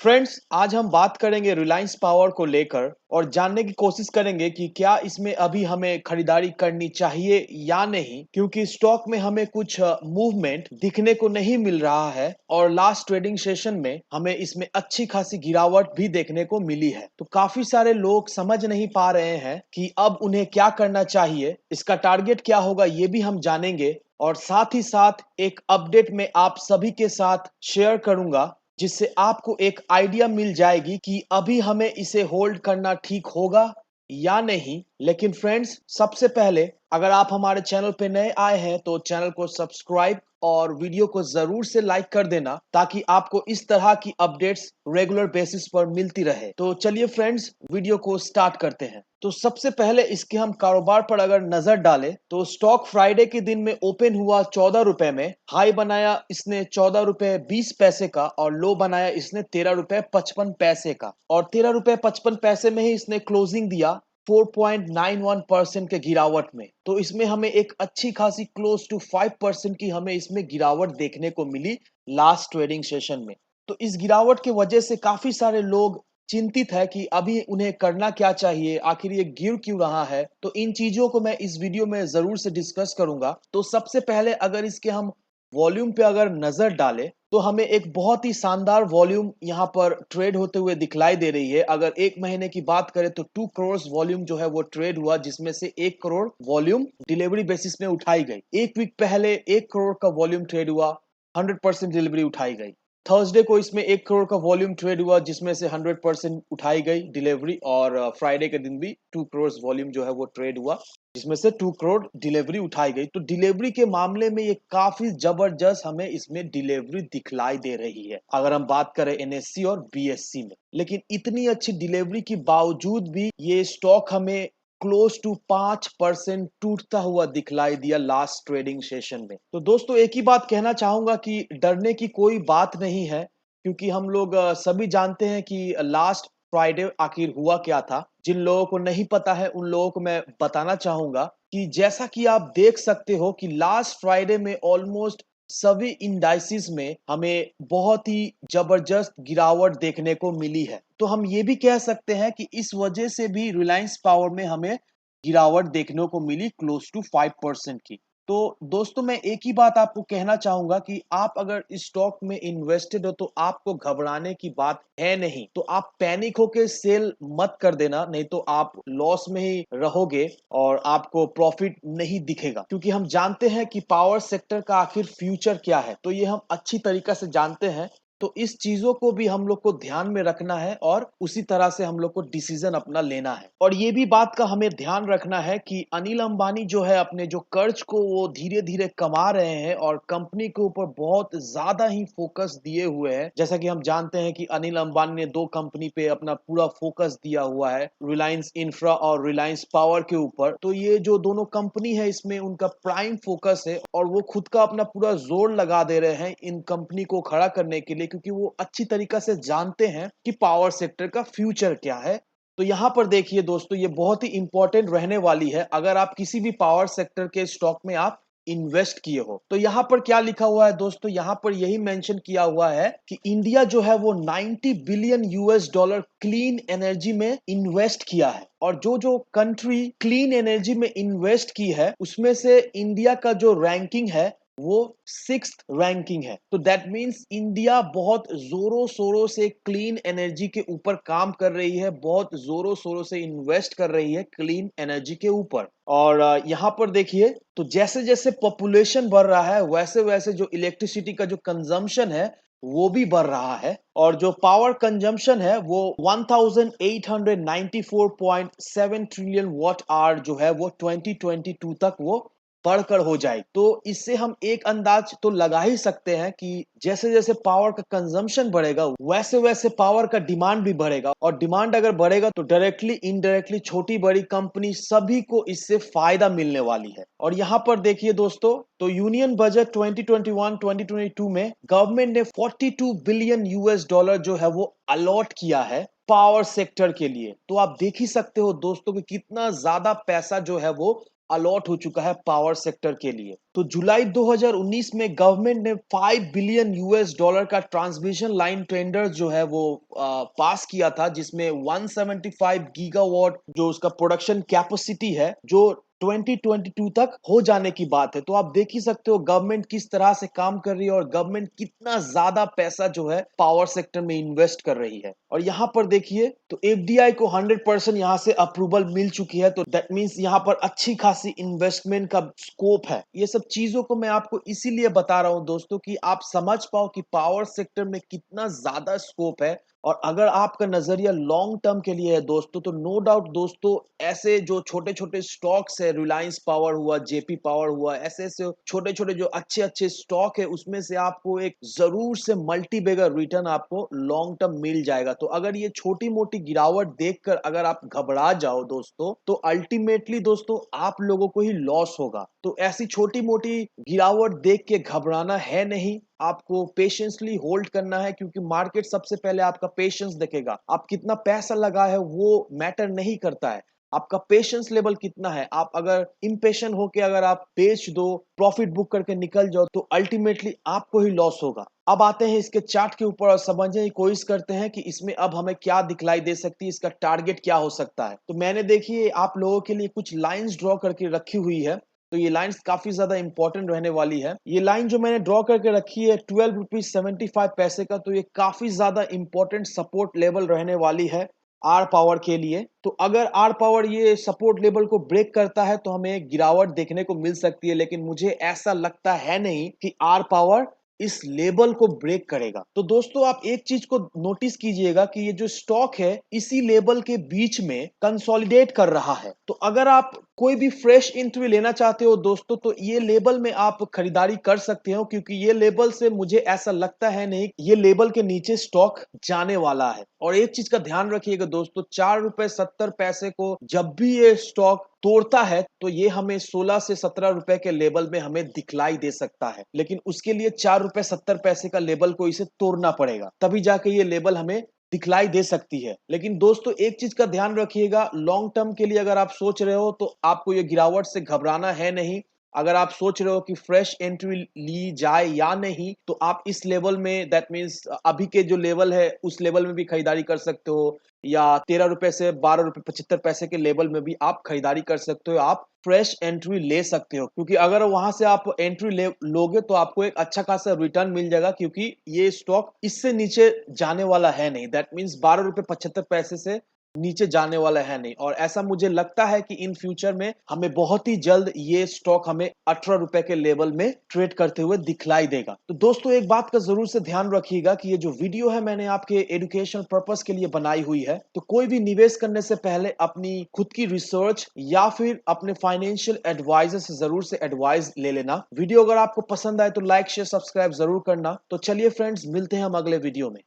Friends, आज हम बात करेंगे रिलायंस पावर को लेकर और जानने की कोशिश करेंगे कि क्या इसमें अभी हमें खरीदारी करनी चाहिए या नहीं, क्योंकि स्टॉक में हमें कुछ मूवमेंट दिखने को नहीं मिल रहा है और लास्ट ट्रेडिंग सेशन में हमें इसमें अच्छी खासी गिरावट भी देखने को मिली है। तो काफी सारे लोग समझ नहीं पा रहे हैं कि अब उन्हें क्या करना चाहिए, इसका टारगेट क्या होगा, ये भी हम जानेंगे और साथ ही साथ एक अपडेट में आप सभी के साथ शेयर करूंगा, जिससे आपको एक आइडिया मिल जाएगी कि अभी हमें इसे होल्ड करना ठीक होगा या नहीं। लेकिन फ्रेंड्स, सबसे पहले अगर आप हमारे चैनल पे नए आए हैं तो चैनल को सब्सक्राइब और वीडियो को जरूर से लाइक कर देना, ताकि आपको इस तरह की अपडेट्स रेगुलर बेसिस पर मिलती रहे। तो चलिए फ्रेंड्स, वीडियो को स्टार्ट करते हैं। तो सबसे पहले इसके हम कारोबार पर अगर नजर डालें तो स्टॉक फ्राइडे के दिन में ओपन हुआ 14 रुपए में, हाई बनाया इसने 14 रुपए 20 पैसे का और लो बनाया इसने 13 रुपए 55 पैसे का, और 13 रुपए 55 पैसे में ही इसने क्लोजिंग दिया 4.91% के गिरावट में। तो इसमें हमें एक अच्छी खासी क्लोज टू 5% की हमें इसमें गिरावट देखने को मिली लास्ट ट्रेडिंग सेशन में। तो इस गिरावट की वजह से काफी सारे लोग चिंतित है कि अभी उन्हें करना क्या चाहिए, आखिर ये गिर क्यों रहा है। तो इन चीजों को मैं इस वीडियो में जरूर से डिस्कस करूंगा। तो सबसे पहले अगर इसके हम वॉल्यूम पे अगर नजर डालें तो हमें एक बहुत ही शानदार वॉल्यूम यहाँ पर ट्रेड होते हुए दिखलाई दे रही है। अगर एक महीने की बात करें तो 2 करोड़ वॉल्यूम जो है वो ट्रेड हुआ, जिसमें से 1 करोड़ वॉल्यूम डिलीवरी बेसिस में उठाई गई। एक वीक पहले 1 करोड़ का वॉल्यूम ट्रेड हुआ, 100% डिलीवरी उठाई गई। थर्सडे को इसमें 1 करोड़ का वॉल्यूम ट्रेड हुआ, जिसमें से 100% उठाई गई डिलीवरी, और फ्राइडे के दिन भी 2 करोड़ वॉल्यूम जो है वो ट्रेड हुआ, जिसमें से 2 करोड़ डिलीवरी उठाई गई। तो डिलीवरी के मामले में ये काफी जबरदस्त हमें इसमें डिलीवरी दिखलाई दे रही है, अगर हम बात करें एनएससी और बीएससी में। लेकिन इतनी अच्छी डिलीवरी के बावजूद भी ये स्टॉक हमें क्लोज टू 5% टूटता हुआ दिखलाई दिया लास्ट ट्रेडिंग सेशन में। तो दोस्तों, एक ही बात कहना चाहूंगा कि डरने की कोई बात नहीं है, क्योंकि हम लोग सभी जानते हैं कि लास्ट फ्राइडे आखिर हुआ क्या था। जिन लोगों को नहीं पता है उन लोगों को मैं बताना चाहूंगा कि जैसा कि आप देख सकते हो कि लास्ट फ्राइडे में ऑलमोस्ट सभी इंडाइसिस में हमें बहुत ही जबरदस्त गिरावट देखने को मिली है। तो हम ये भी कह सकते हैं कि इस वजह से भी रिलायंस पावर में हमें गिरावट देखने को मिली क्लोज टू 5% की। तो दोस्तों, मैं एक ही बात आपको कहना चाहूंगा कि आप अगर इस स्टॉक में इन्वेस्टेड हो तो आपको घबराने की बात है नहीं। तो आप पैनिक होके सेल मत कर देना, नहीं तो आप लॉस में ही रहोगे और आपको प्रॉफिट नहीं दिखेगा। क्योंकि हम जानते हैं कि पावर सेक्टर का आखिर फ्यूचर क्या है, तो ये हम अच्छी तरीके से जानते हैं। तो इस चीजों को भी हम लोग को ध्यान में रखना है और उसी तरह से हम लोग को डिसीजन अपना लेना है। और ये भी बात का हमें ध्यान रखना है कि अनिल अंबानी जो है अपने जो कर्ज को वो धीरे धीरे कमा रहे हैं और कंपनी के ऊपर बहुत ज्यादा ही फोकस दिए हुए हैं। जैसा कि हम जानते हैं कि अनिल अंबानी ने 2 कंपनी पे अपना पूरा फोकस दिया हुआ है, रिलायंस इंफ्रा और रिलायंस पावर के ऊपर। तो ये जो दोनों कंपनी है इसमें उनका प्राइम फोकस है और वो खुद का अपना पूरा जोर लगा दे रहे हैं इन कंपनी को खड़ा करने के लिए, क्योंकि वो अच्छी तरीके से जानते हैं कि पावर सेक्टर का फ्यूचर क्या है। तो यहाँ पर देखिए दोस्तों, ये बहुत ही इंपॉर्टेंट रहने वाली है अगर आप किसी भी पावर सेक्टर के स्टॉक में आप इन्वेस्ट किए हो। तो यहाँ पर क्या लिखा हुआ है दोस्तों, यहाँ पर यही मेंशन किया हुआ है कि इंडिया जो है वो 90 billion US dollar clean energy में इन्वेस्ट किया है। और जो जो कंट्री क्लीन एनर्जी में इन्वेस्ट की है उसमें से इंडिया का जो रैंकिंग है वो 6th रैंकिंग है। तो दैट मीन्स इंडिया बहुत जोरों शोरों से क्लीन एनर्जी के ऊपर काम कर रही है, बहुत जोरों शोरों से इन्वेस्ट कर रही है क्लीन एनर्जी के ऊपर। और यहाँ पर देखिए, तो जैसे जैसे पॉपुलेशन बढ़ रहा है वैसे वैसे जो इलेक्ट्रिसिटी का जो कंजम्पशन है वो भी बढ़ रहा है, और जो पावर कंजम्पशन है वो 1894.7 ट्रिलियन वॉट आवर जो है वो 2022 तक वो बढ़कर हो जाए। तो इससे हम एक अंदाज तो लगा ही सकते हैं कि जैसे जैसे पावर का कंजम्पशन बढ़ेगा वैसे वैसे पावर का डिमांड भी बढ़ेगा, और डिमांड अगर बढ़ेगा तो डायरेक्टली इनडायरेक्टली छोटी बड़ी कंपनी सभी को इससे फायदा मिलने वाली है। और यहाँ पर देखिए दोस्तों, तो यूनियन बजट 2021-2022 में गवर्नमेंट ने 42 बिलियन यूएस डॉलर जो है वो अलॉट किया है पावर सेक्टर के लिए। तो आप देख ही सकते हो दोस्तों कि कितना ज्यादा पैसा जो है वो अलॉट हो चुका है पावर सेक्टर के लिए। तो जुलाई 2019 में गवर्नमेंट ने 5 बिलियन यूएस डॉलर का ट्रांसमिशन लाइन टेंडर जो है वो पास किया था, जिसमें 175 गीगावाट जो उसका प्रोडक्शन कैपेसिटी है, जो 2022 तक हो जाने की बात है। तो आप देख ही सकते हो गवर्नमेंट किस तरह से काम कर रही है और गवर्नमेंट कितना ज्यादा पैसा जो है पावर सेक्टर में इन्वेस्ट कर रही है। और यहाँ पर देखिए तो एफडीआई को 100% यहाँ से अप्रूवल मिल चुकी है, तो दैट मीन्स यहाँ पर अच्छी खासी इन्वेस्टमेंट का स्कोप है। ये सब चीजों को मैं आपको इसीलिए बता रहा हूँ दोस्तों कि आप समझ पाओ कि पावर सेक्टर में कितना ज्यादा स्कोप है। और अगर आपका नजरिया लॉन्ग टर्म के लिए है दोस्तों, तो नो डाउट दोस्तों ऐसे जो छोटे छोटे स्टॉक्स है, रिलायंस पावर हुआ, जेपी पावर हुआ, ऐसे ऐसे छोटे छोटे जो अच्छे अच्छे स्टॉक है, उसमें से आपको एक जरूर से मल्टी बेगर रिटर्न आपको लॉन्ग टर्म मिल जाएगा। तो अगर ये छोटी मोटी गिरावट देखकर अगर आप घबरा जाओ दोस्तों, तो अल्टीमेटली दोस्तों आप लोगों को ही लॉस होगा। तो ऐसी छोटी मोटी गिरावट देख के घबराना है नहीं, आपको पेशेंसली होल्ड करना है, क्योंकि मार्केट सबसे पहले आपका पेशेंस देखेगा। आप कितना पैसा लगा है वो मैटर नहीं करता है, आपका पेशेंस लेवल कितना है। आप अगर इम्पेशेंट होके अगर आप बेच दो, प्रॉफिट बुक करके निकल जाओ, तो अल्टीमेटली आपको ही लॉस होगा। अब आते हैं इसके चार्ट के ऊपर और समझने की कोशिश करते हैं कि इसमें अब हमें क्या दिखलाई दे सकती है, इसका टारगेट क्या हो सकता है। तो मैंने देखिए आप लोगों के लिए कुछ लाइंस ड्रॉ करके रखी हुई है। तो ये लाइंस काफी ज्यादा इंपॉर्टेंट रहने वाली है। ये लाइन जो मैंने ड्रॉ करके रखी है 12 रुपीज 75 पैसे का, तो ये काफी ज्यादा इंपॉर्टेंट सपोर्ट लेवल रहने वाली है आर पावर के लिए। तो अगर आर पावर ये सपोर्ट लेवल को ब्रेक करता है तो हमें गिरावट देखने को मिल सकती है, लेकिन मुझे ऐसा लगता है नहीं कि आर पावर इस लेवल को ब्रेक करेगा। तो दोस्तों आप एक चीज को नोटिस कीजिएगा कि ये जो स्टॉक है इसी लेवल के बीच में कंसोलिडेट कर रहा है। तो अगर आप कोई भी फ्रेश एंट्री लेना चाहते हो दोस्तों, तो ये लेवल में आप खरीदारी कर सकते हो, क्योंकि ये लेवल से मुझे ऐसा लगता है नहीं ये लेवल के नीचे स्टॉक जाने वाला है। और एक चीज का ध्यान रखिएगा दोस्तों, 4 रुपए 70 पैसे को जब भी ये स्टॉक तोड़ता है तो ये हमें 16 से 17 रुपए के लेवल में हमें दिखलाई दे सकता है, लेकिन उसके लिए 4 रुपए 70 पैसे का लेवल को इसे तोड़ना पड़ेगा, तभी जाके ये लेवल हमें दिखलाई दे सकती है। लेकिन दोस्तों एक चीज का ध्यान रखिएगा, लॉन्ग टर्म के लिए अगर आप सोच रहे हो तो आपको ये गिरावट से घबराना है नहीं। अगर आप सोच रहे हो कि फ्रेश एंट्री ली जाए या नहीं, तो आप इस लेवल में दैट मीन्स अभी के जो लेवल है उस लेवल में भी खरीदारी कर सकते हो, या 13 रुपए से 12 रुपए 75 पैसे के लेवल में भी आप खरीदारी कर सकते हो। आप फ्रेश एंट्री ले सकते हो, क्योंकि अगर वहां से आप एंट्री ले लोगे तो आपको एक अच्छा खासा रिटर्न मिल जाएगा, क्योंकि ये स्टॉक इससे नीचे जाने वाला है नहीं। दैट मीन्स 12 रुपए 75 पैसे से नीचे जाने वाला है नहीं। और ऐसा मुझे लगता है कि इन फ्यूचर में हमें बहुत ही जल्द ये स्टॉक हमें 18 रुपए के लेवल में ट्रेड करते हुए दिखलाई देगा। तो दोस्तों एक बात का जरूर से ध्यान रखिएगा कि ये जो वीडियो है मैंने आपके एजुकेशन पर्पस के लिए बनाई हुई है। तो कोई भी निवेश करने से पहले अपनी खुद की रिसर्च या फिर अपने फाइनेंशियल एडवाइजर से जरूर से एडवाइस ले लेना। वीडियो अगर आपको पसंद आए तो लाइक शेयर सब्सक्राइब जरूर करना। तो चलिए फ्रेंड्स, मिलते हैं हम अगले वीडियो में।